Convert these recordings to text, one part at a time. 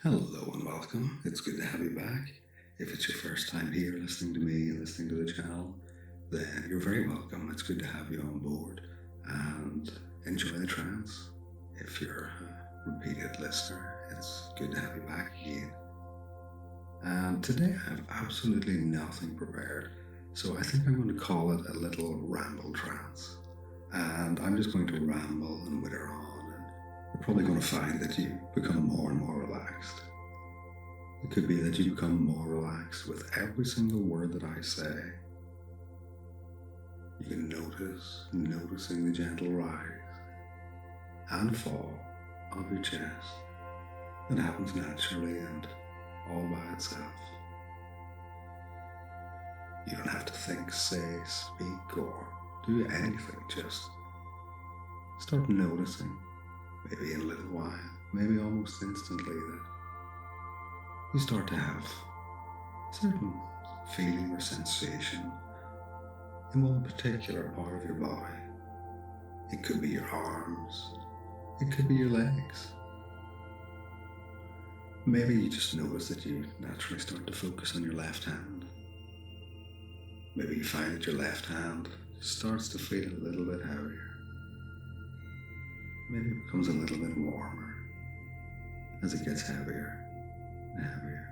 Hello and welcome. It's good to have you back. If it's your first time here listening to me and listening to the channel, then you're very welcome. It's good to have you on board and enjoy the trance. If you're a repeated listener, it's good to have you back again. And today I have absolutely nothing prepared, so I think I'm going to call it a little RambleTrance. And I'm just going to ramble and witter on. You're probably going to find that you become more and more relaxed. It could be that you become more relaxed with every single word that I say. You can noticing the gentle rise and fall of your chest that happens naturally and all by itself. You don't have to think, say, speak, or do anything. Just start noticing. Maybe in a little while, maybe almost instantly, that you start to have a certain feeling or sensation in one particular part of your body. It could be your arms, it could be your legs. Maybe you just notice that you naturally start to focus on your left hand. Maybe you find that your left hand starts to feel a little bit heavier. Maybe it becomes a little bit warmer as it gets heavier and heavier.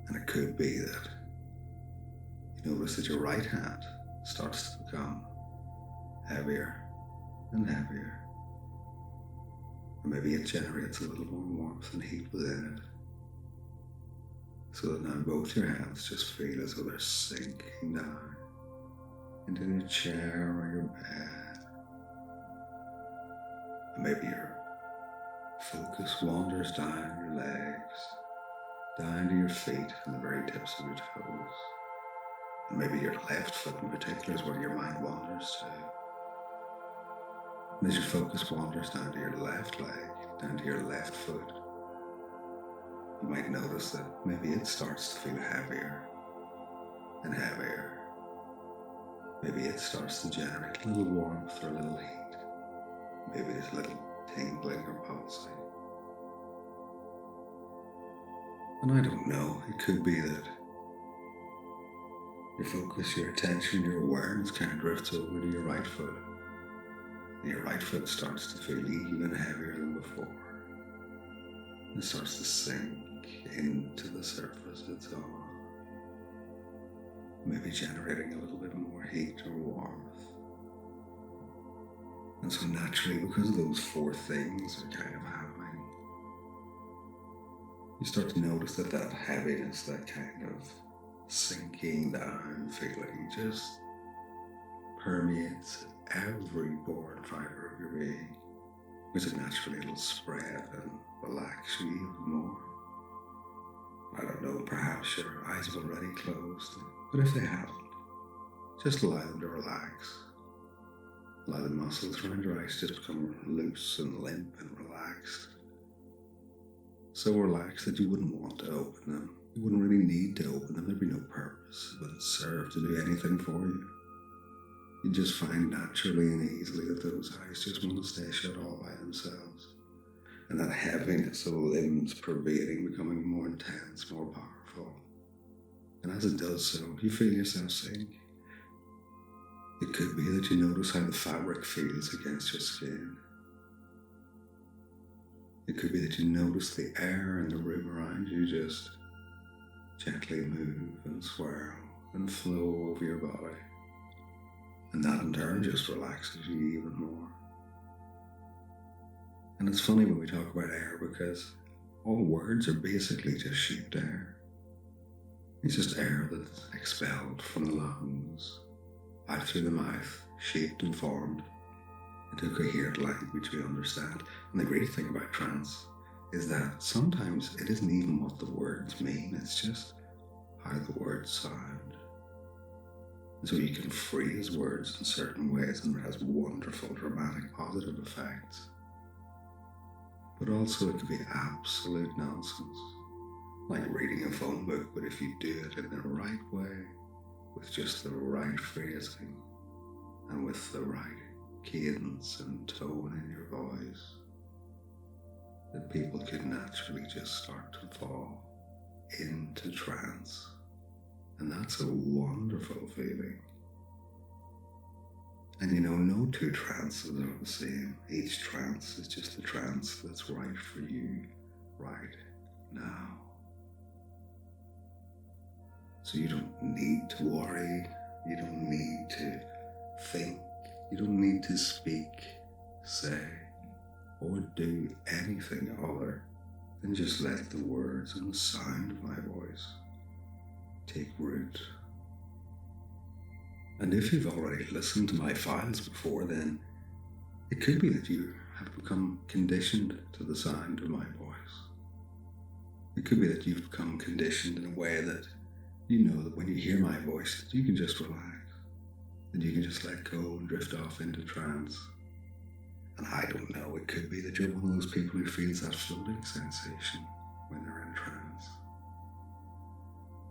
And it could be that you notice that your right hand starts to become heavier and heavier. Or maybe it generates a little more warmth and heat within it. So that now both your hands just feel as though they're sinking down into your chair or your bed. Maybe your focus wanders down your legs, down to your feet and the very tips of your toes. And maybe your left foot in particular is where your mind wanders to. And as your focus wanders down to your left leg, down to your left foot, you might notice that maybe it starts to feel heavier and heavier. Maybe it starts to generate a little warmth or a little heat. Maybe there's a little tingling or pulsing. And I don't know, it could be that your focus, your attention, your awareness kind of drifts over to your right foot. And your right foot starts to feel even heavier than before. It starts to sink into the surface it's on. Maybe generating a little bit more heat or warmth. And so naturally, because those four things are kind of happening, you start to notice that heaviness, that kind of sinking down feeling just permeates every pore and fiber of your being, because it naturally will spread and relax you even more. I don't know, perhaps your eyes have already closed, but if they haven't, just allow them to relax. Allow the muscles around your eyes just become loose and limp and relaxed. So relaxed that you wouldn't want to open them. You wouldn't really need to open them. There'd be no purpose. It wouldn't serve to do anything for you. You'd just find naturally and easily that those eyes just want to stay shut all by themselves. And that heaviness of limbs pervading, becoming more intense, more powerful. And as it does so, you feel yourself sink. It could be that you notice how the fabric feels against your skin. It could be that you notice the air in the room around you just gently move and swirl and flow over your body. And that in turn just relaxes you even more. And it's funny when we talk about air, because all words are basically just shaped air. It's just air that's expelled from the lungs, out through the mouth, shaped and formed into a coherent language we understand. And the great thing about trance is that sometimes it isn't even what the words mean, it's just how the words sound. And so you can phrase words in certain ways and it has wonderful, dramatic, positive effects. But also it could be absolute nonsense, like reading a phone book, but if you do it in the right way, with just the right phrasing and with the right cadence and tone in your voice, that people could naturally just start to fall into trance. And that's a wonderful feeling. And no two trances are the same. Each trance is just the trance that's right for you right now. So you don't need to worry, you don't need to think, you don't need to speak, say, or do anything other than just let the words and the sound of my voice take root. And if you've already listened to my files before, then it could be that you have become conditioned to the sound of my voice. It could be that you've become conditioned in a way that you know that when you hear my voice, that you can just relax, that you can just let go and drift off into trance. And I don't know, it could be that you're one of those people who feels that floating sensation when they're in trance.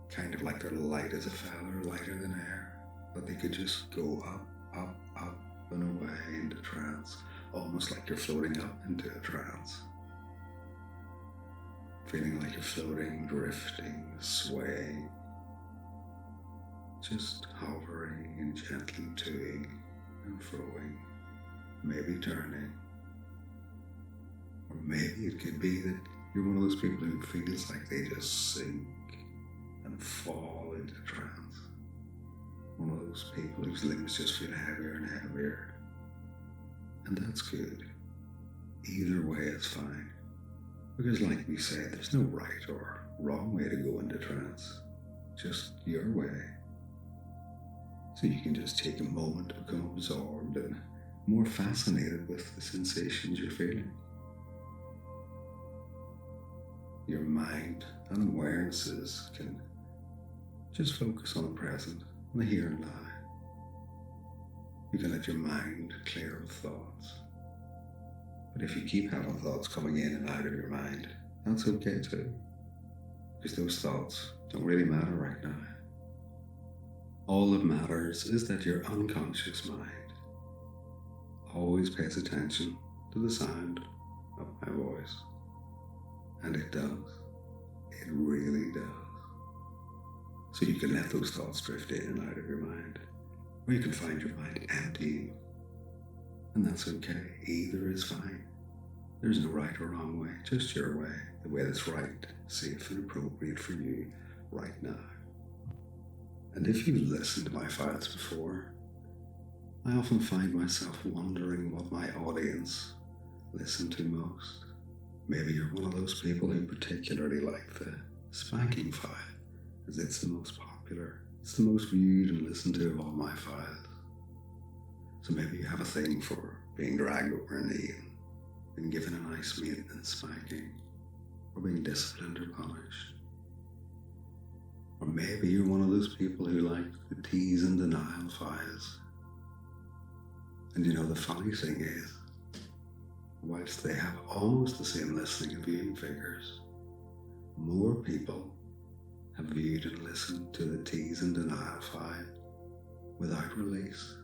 Kind of like they're light as a feather, lighter than air, but they could just go up, up, up and away into trance, almost like you're floating up into a trance. Feeling like you're floating, drifting, swaying, just hovering and gently toing and froing, maybe turning. Or maybe it could be that you're one of those people who feels like they just sink and fall into trance. One of those people whose limbs just feel heavier and heavier. And that's good. Either way is fine. Because like we said, there's no right or wrong way to go into trance. Just your way. So you can just take a moment to become absorbed and more fascinated with the sensations you're feeling. Your mind and awarenesses can just focus on the present, on the here and now. You can let your mind clear of thoughts. But if you keep having thoughts coming in and out of your mind, that's okay too. Because those thoughts don't really matter right now. All that matters is that your unconscious mind always pays attention to the sound of my voice. And it does. It really does. So you can let those thoughts drift in and out of your mind. Or you can find your mind empty. And that's okay. Either is fine. There's no right or wrong way. Just your way. The way that's right, safe, and appropriate for you right now. And if you've listened to my files before, I often find myself wondering what my audience listen to most. Maybe you're one of those people who particularly like the spanking file, as it's the most popular. It's the most viewed and listened to of all my files. So maybe you have a thing for being dragged over a knee and given a nice maintenance spanking, or being disciplined or punished. Or maybe you're one of those people who like the tease and denial files. And the funny thing is, whilst they have almost the same listening and viewing figures, more people have viewed and listened to the tease and denial file without release.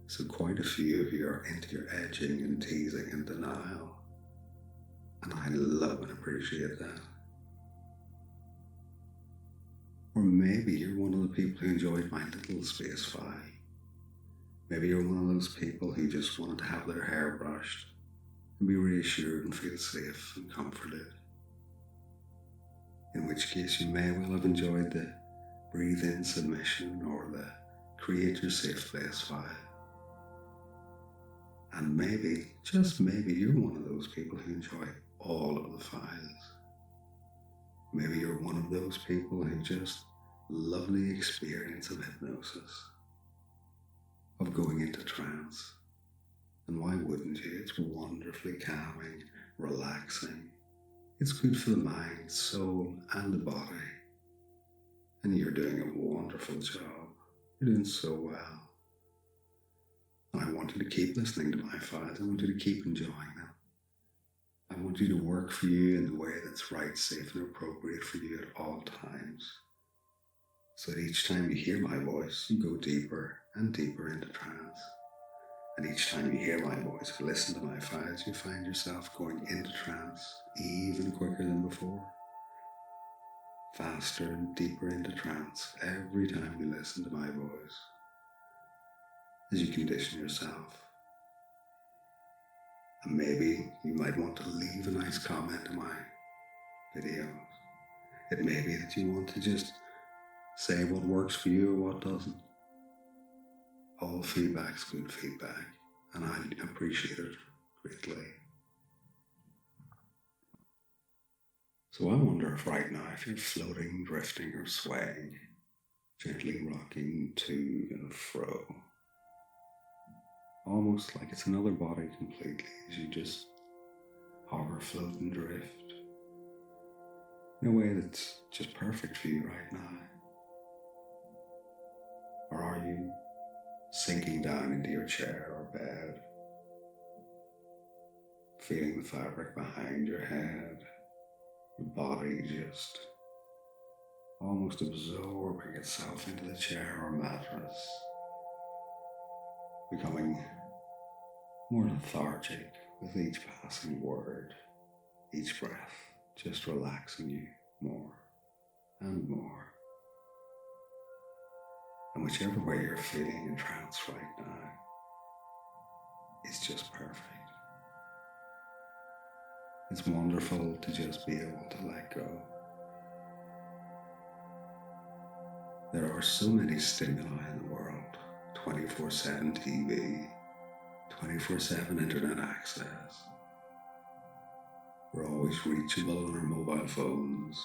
So quite a few of you are into your edging and teasing and denial. And I love and appreciate that. Or maybe you're one of the people who enjoyed my little space file. Maybe you're one of those people who just wanted to have their hair brushed and be reassured and feel safe and comforted. In which case you may well have enjoyed the breathe in submission or the create your safe place file. And maybe, just maybe, you're one of those people who enjoy all of the files. Maybe you're one of those people who just love the experience of hypnosis, of going into trance. And why wouldn't you? It's wonderfully calming, relaxing. It's good for the mind, soul, and the body. And you're doing a wonderful job. You're doing so well. And I want you to keep listening to my files. I want you to keep enjoying them. I want you to work for you in the way that's right, safe, and appropriate for you at all times. So that each time you hear my voice, you go deeper and deeper into trance. And each time you hear my voice or listen to my files, you find yourself going into trance even quicker than before. Faster and deeper into trance every time you listen to my voice, as you condition yourself. And maybe you might want to leave a nice comment to my videos. It may be that you want to just say what works for you or what doesn't. All feedback's good feedback, and I appreciate it greatly. So I wonder if right now, if you're floating, drifting, or swaying, gently rocking to and fro, almost like it's another body completely, as you just hover, float, and drift in a way that's just perfect for you right now. Or are you sinking down into your chair or bed, feeling the fabric behind your head, your body just almost absorbing itself into the chair or mattress, becoming more lethargic with each passing word, each breath, just relaxing you more and more. And whichever way you're feeling in trance right now, it's just perfect. It's wonderful to just be able to let go. There are so many stimuli in the world, 24/7 TV, 24/7 internet access. We're always reachable on our mobile phones.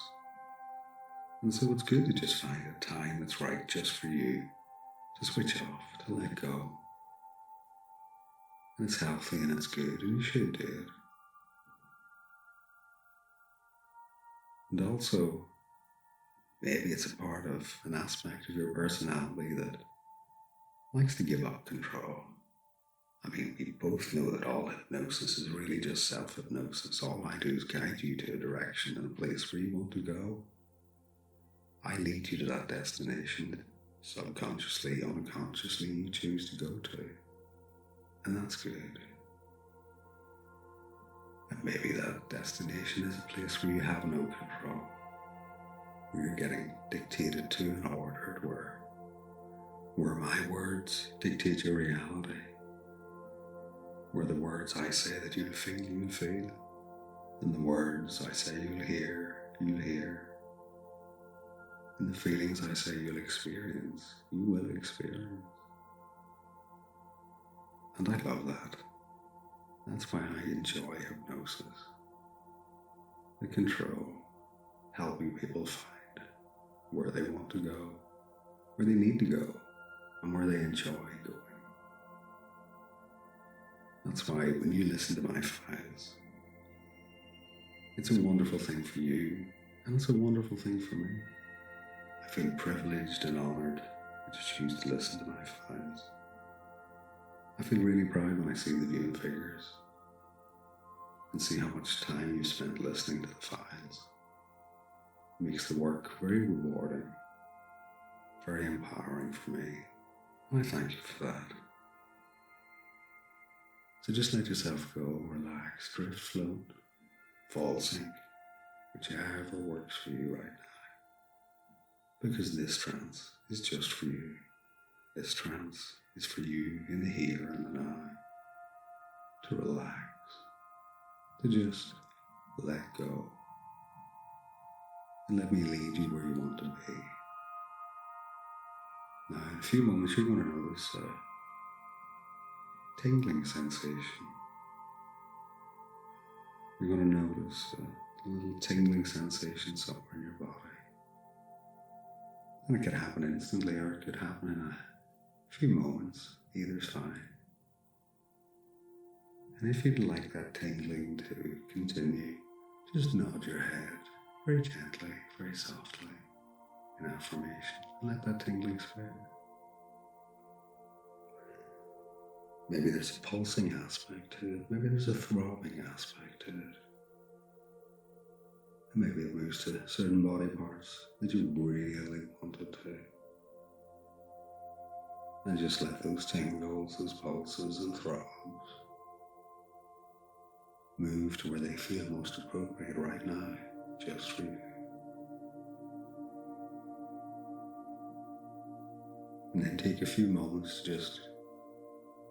And so it's good to just find a time that's right just for you, to switch off, to let go. And it's healthy and it's good, and you should do it. And also, maybe it's a part of an aspect of your personality that likes to give up control. I mean, we both know that all hypnosis is really just self-hypnosis. All I do is guide you to a direction and a place where you want to go. I lead you to that destination that subconsciously, unconsciously you choose to go to. And that's good. And maybe that destination is a place where you have no control, where you're getting dictated to and ordered, where my words dictate your reality, where the words I say that you'll feel, and the words I say you'll hear, and the feelings I say you'll experience, you will experience. And I love that. That's why I enjoy hypnosis. The control, helping people find where they want to go, where they need to go, and where they enjoy going. That's why when you listen to my files, it's a wonderful thing for you, and it's a wonderful thing for me. I feel privileged and honored that you choose to listen to my files. I feel really proud when I see the viewing figures and see how much time you spent listening to the files. It makes the work very rewarding, very empowering for me, and I thank you for that. So just let yourself go, relax, drift, float, fall, sink, whichever works for you right now. Because this trance is just for you. This trance is for you in the here and the now. To relax, to just let go. And let me lead you where you want to be. Now in a few moments you're going to notice a tingling sensation. You're going to notice a little tingling sensation somewhere in your body. And it could happen instantly or it could happen in a few moments. Either's fine. And if you'd like that tingling to continue, just nod your head very gently, very softly in affirmation and let that tingling spread. Maybe there's a pulsing aspect to it. Maybe there's a throbbing aspect to it. And maybe it moves to certain body parts that you really wanted to. And just let those tingles, those pulses and throbs move to where they feel most appropriate right now, just for you. And then take a few moments to just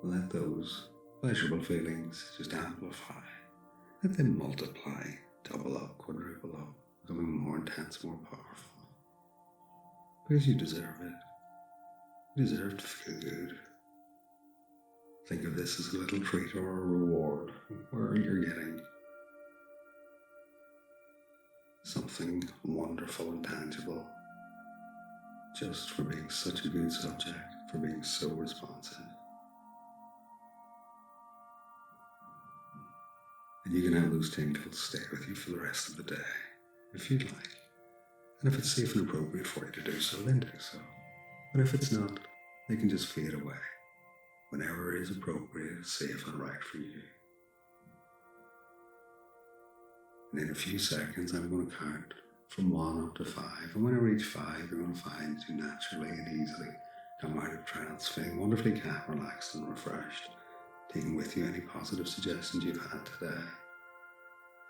let those pleasurable feelings just amplify. Let them multiply, double up, quadruple up, becoming more intense, more powerful. Because you deserve it. You deserve to feel good. Think of this as a little treat or a reward where you're getting something wonderful and tangible just for being such a good subject, for being so responsive. And you can have those tingles stay with you for the rest of the day, if you'd like. And if it's safe and appropriate for you to do so, then do so. But if it's not, they can just fade away whenever it is appropriate, safe, and right for you. And in a few seconds, I'm going to count from 1 up to 5. And when I reach 5, you're going to find that you naturally and easily come out of trance, feeling wonderfully calm, relaxed, and refreshed, taking with you any positive suggestions you've had today.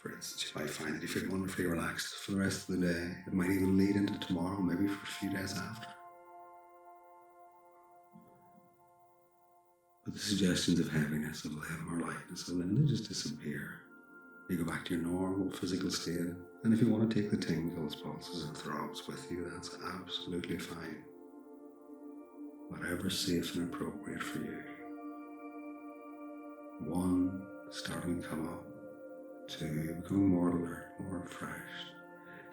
For instance, you might find that you feel wonderfully relaxed for the rest of the day. It might even lead into tomorrow, maybe for a few days after. But the suggestions of heaviness, of limb, or lightness of limb, they just disappear. You go back to your normal physical state, and if you want to take the tingles, pulses, and throbs with you, that's absolutely fine. Whatever's safe and appropriate for you. 1, starting to come up. 2, becoming more alert, more refreshed.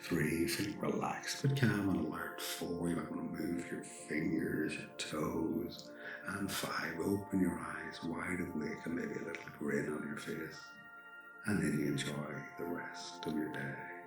3, feeling relaxed but calm and alert. 4, you might want to move your fingers, your toes. And 5, open your eyes wide awake and maybe a little grin on your face. And then you enjoy the rest of your day.